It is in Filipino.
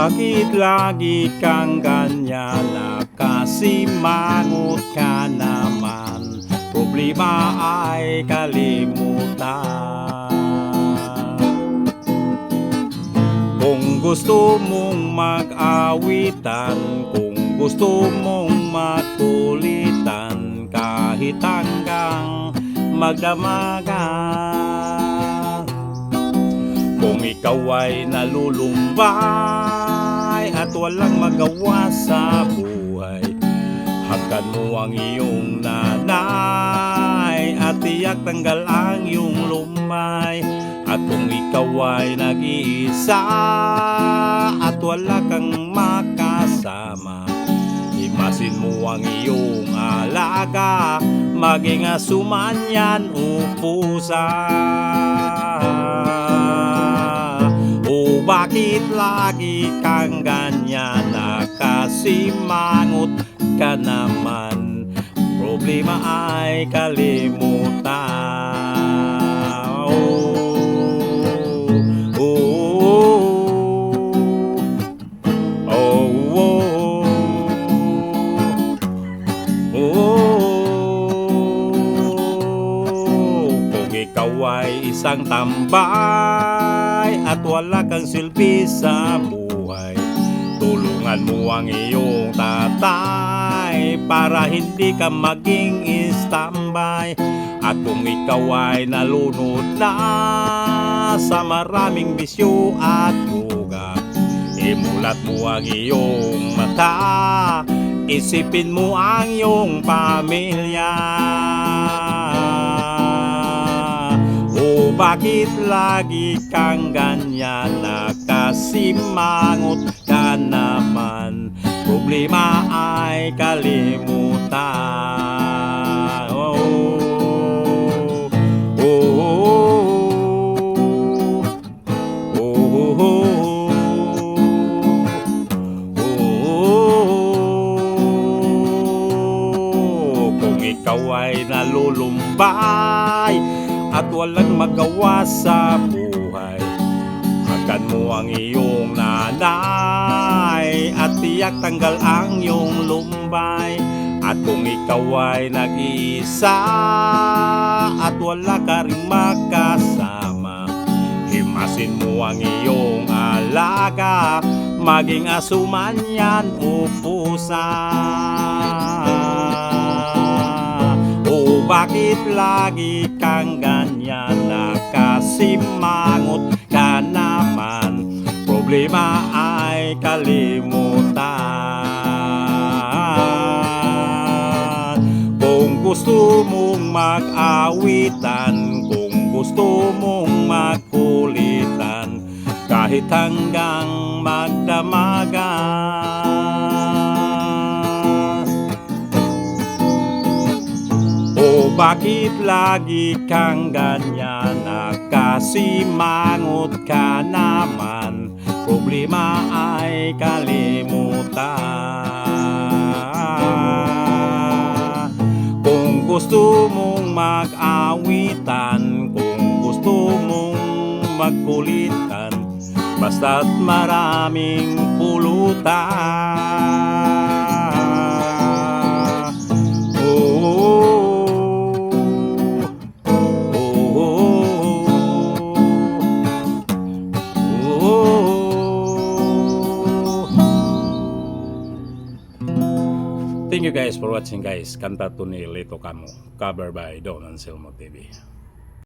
bakit lagi kang ganyan? Nakasimangot ka naman, problema ay kalimutan. Kung gusto mong mag-awitan, kung gusto mong magkulitan, kahit hanggang magdamagan. Kung ikaw ay nalulumbay at walang magawa sa buhay, hagkan mo ang iyong nanay at tiyak tanggal ang iyong lumay. At kung ikaw ay nag-iisa at wala kang makasama, imasin mo ang iyong alaga, maging aso man yan o pusa. O bakit lagi kang ganyan? Nakasimangot ka naman, problema ay kalimutan. Kung ikaw ay isang tambay at wala kang silbi sa buhay, tulungan mo ang iyong tatay para hindi ka maging standby. At kung ikaw ay nalunod na sa maraming bisyo at duga, imulat mo ang iyong mata, isipin mo ang iyong pamilya. O bakit lagi kang ganyan? Nakasimangot ka naman, problema ay kalimutan. Kung ikaw ay nalulumbay at walang magawa sa buhay, hagkan mo ang iyong nanay at tiyak tanggal ang iyong lumbay. At kung ikaw ay nag-iisa at wala ka ring makasama, himasin mo ang iyong alaga, maging aso man yan o pusa. O bakit lagi kang ganyan? Nakasimangot ka naman, problema ay kalimutan. Kung gusto mong mag-awitan, kung gusto mong magkulitan, kahit hanggang magdamagan. O bakit lagi kang ganyan? Nakasimangot ka naman, problema ay kalimutan. Kung gusto mong mag-awitan, kung gusto mong magkulitan, basta't maraming pulutan. Thank you guys for watching guys. Kanta to ni Lito Kamo, cover by Don Anselmo TV.